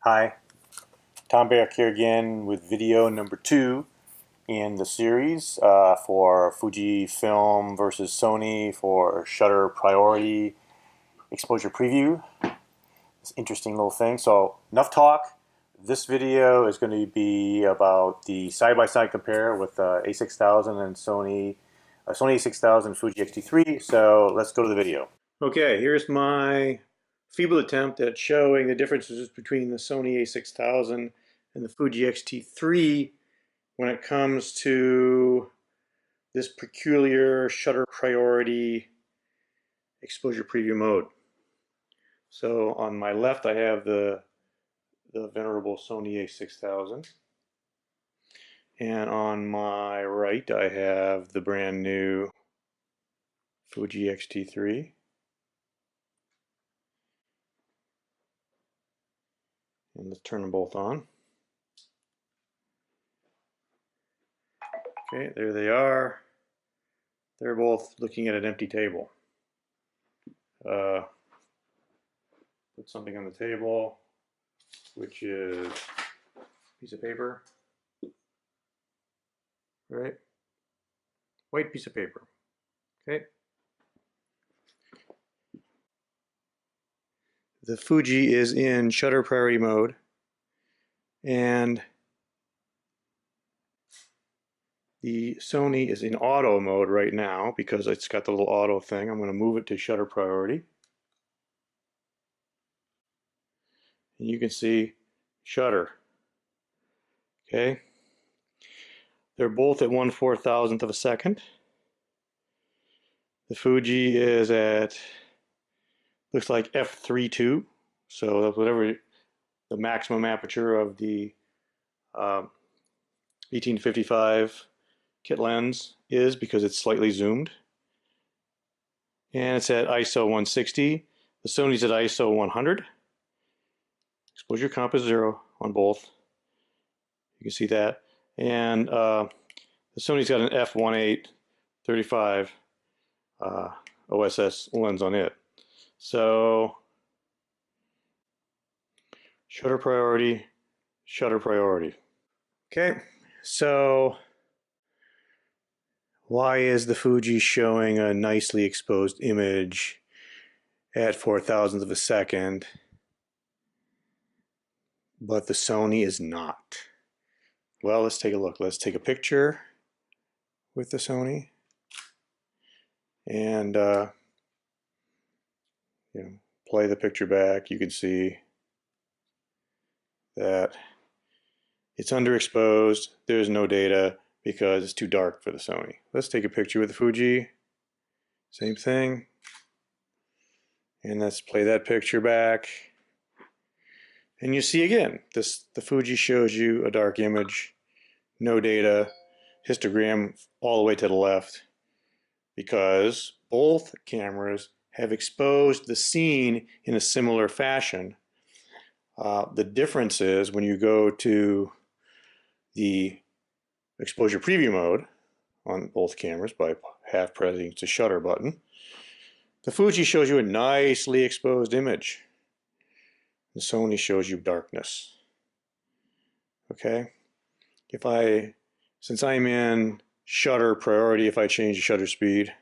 Hi, Tom back here again with video number 2 in the series for Fuji Film versus Sony for shutter priority exposure preview. It's an interesting little thing. So enough talk. This video is going to be about the side-by-side compare with A6000 and Sony A6000 Fuji XT-30. So let's go to the video. Okay, here's my feeble attempt at showing the differences between the Sony A6000 and the Fuji XT-30 when it comes to this peculiar shutter priority exposure preview mode. So on my left I have the venerable Sony A6000, and on my right I have the brand new Fuji XT-30. And let's turn them both on. Okay, there they are. They're both looking at an empty table. Put something on the table, which is a piece of paper, right? White piece of paper, okay? The Fuji is in shutter priority mode, and the Sony is in auto mode right now because it's got the little auto thing. I'm going to move it to shutter priority. And you can see shutter. Okay. They're both at 1/4000th of a second. The Fuji is at, looks like f3.2, so that's whatever the maximum aperture of the 1855 kit lens is, because it's slightly zoomed. And it's at ISO 160. The Sony's at ISO 100. Exposure comp is 0 on both. You can see that. And the Sony's got an f1.8 OSS lens on it. So shutter priority, shutter priority. Okay, so why is the Fuji showing a nicely exposed image at 0.004 of a second, but the Sony is not? Well, let's take a look. Let's take a picture with the Sony and play the picture back. You can see that it's underexposed. There's no data because it's too dark for the Sony. Let's take a picture with the Fuji. Same thing. And let's play that picture back. And you see again, the Fuji shows you a dark image, no data, histogram all the way to the left, because both cameras have exposed the scene in a similar fashion. The difference is when you go to the exposure preview mode on both cameras by half pressing the shutter button, the Fuji shows you a nicely exposed image. The Sony shows you darkness. Okay? Since I'm in shutter priority, if I change the shutter speed,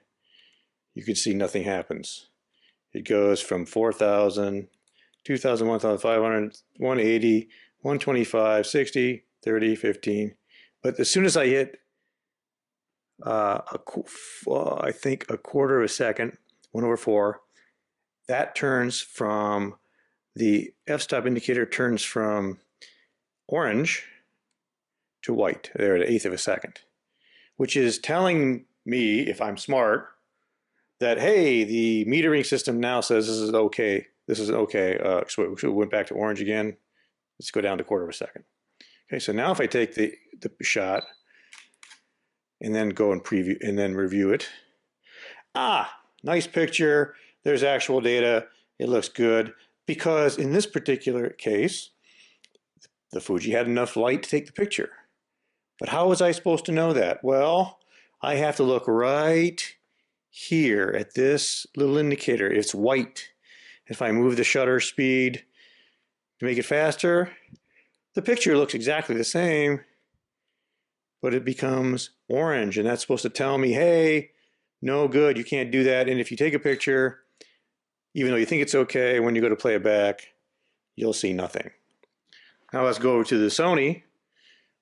you can see nothing happens. It goes from 4,000, 2,000, 1,500, 180, 125, 60, 30, 15. But as soon as I hit, I think a quarter of a second, 1/4, that turns from, the f-stop indicator turns from orange to white, there at 1/8 of a second, which is telling me, if I'm smart, that, hey, the metering system now says this is okay. This is okay. So we went back to orange again. Let's go down to 1/4 of a second. Okay, so now if I take the shot and then go and preview and then review it, nice picture. There's actual data. It looks good, because in this particular case, the Fuji had enough light to take the picture. But how was I supposed to know that? Well, I have to look right here at this little indicator. It's white. If I move the shutter speed To make it faster, the picture looks exactly the same, but it becomes orange, and that's supposed to tell me, hey, no good, you can't do that. And if you take a picture, even though you think it's okay, when you go to play it back, you'll see nothing. Now let's go over to the Sony.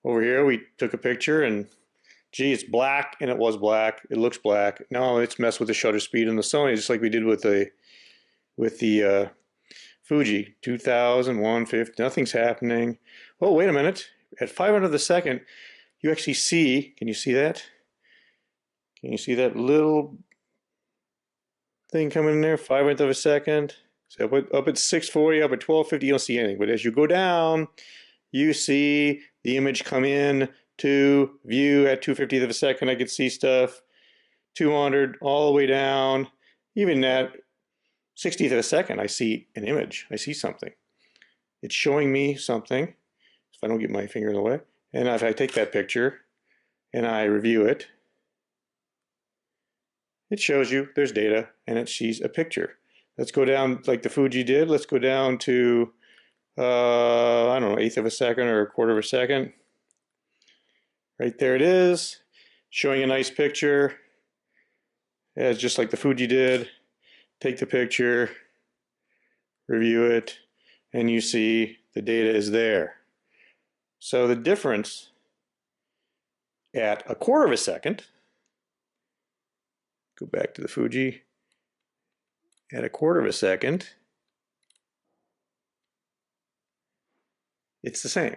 Over here, we took a picture, and gee, it's black, and it was black. It looks black. Now it's messed with the shutter speed in the Sony, just like we did with the Fuji 2000, 150. Nothing's happening. Oh, wait a minute. At 500th of a second, you actually see, can you see that? Can you see that little thing coming in there? 500th of a second. So up at 640, up at 1250, you don't see anything. But as you go down, you see the image come in to view at 250th of a second. I could see stuff. 200 all the way down. Even at 60th of a second, I see an image. I see something. It's showing me something. If I don't get my finger in the way. And if I take that picture and I review it, it shows you there's data and it sees a picture. Let's go down like the Fuji did. Let's go down to, I don't know, 1/8 of a second or 1/4 of a second. Right there it is, showing a nice picture. As just like the Fuji did. Take the picture, review it, and you see the data is there. So the difference at 1/4 of a second, go back to the Fuji, at 1/4 of a second, it's the same.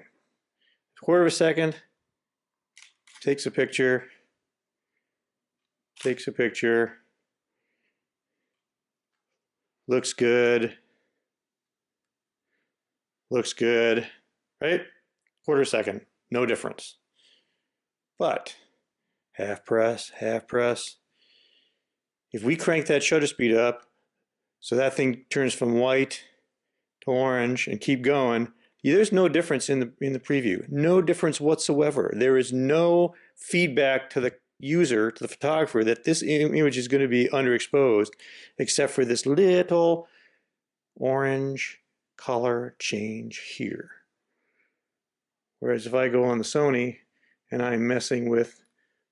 1/4 of a second, takes a picture, looks good, right? 1/4 second, no difference. But half press, if we crank that shutter speed up so that thing turns from white to orange and keep going, there's no difference in the preview. No difference whatsoever. There is no feedback to the user, to the photographer, that this image is going to be underexposed, except for this little orange color change here. Whereas if I go on the Sony and I'm messing with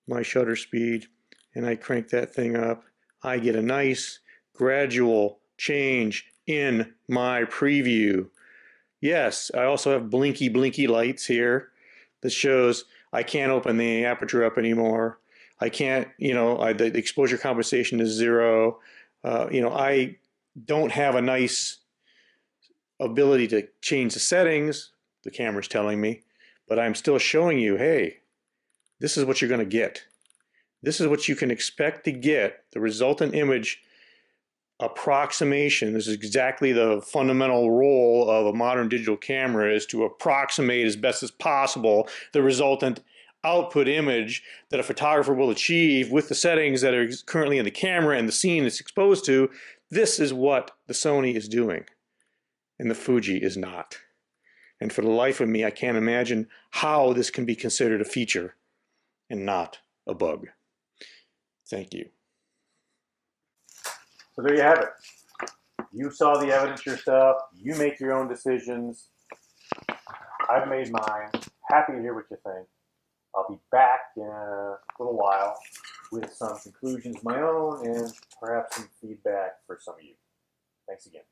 my shutter speed and I crank that thing up, I get a nice gradual change in my preview. Yes, I also have blinky lights here that shows I can't open the aperture up anymore. I can't, the exposure compensation is 0. I don't have a nice ability to change the settings, the camera's telling me, but I'm still showing you, hey, this is what you're going to get. This is what you can expect to get, the resultant image approximation. This is exactly the fundamental role of a modern digital camera, is to approximate as best as possible the resultant output image that a photographer will achieve with the settings that are currently in the camera and the scene it's exposed to. This is what the Sony is doing, and the Fuji is not. And for the life of me, I can't imagine how this can be considered a feature and not a bug. Thank you. So there you have it. You saw the evidence yourself. You make your own decisions. I've made mine. Happy to hear what you think. I'll be back in a little while with some conclusions of my own and perhaps some feedback for some of you. Thanks again.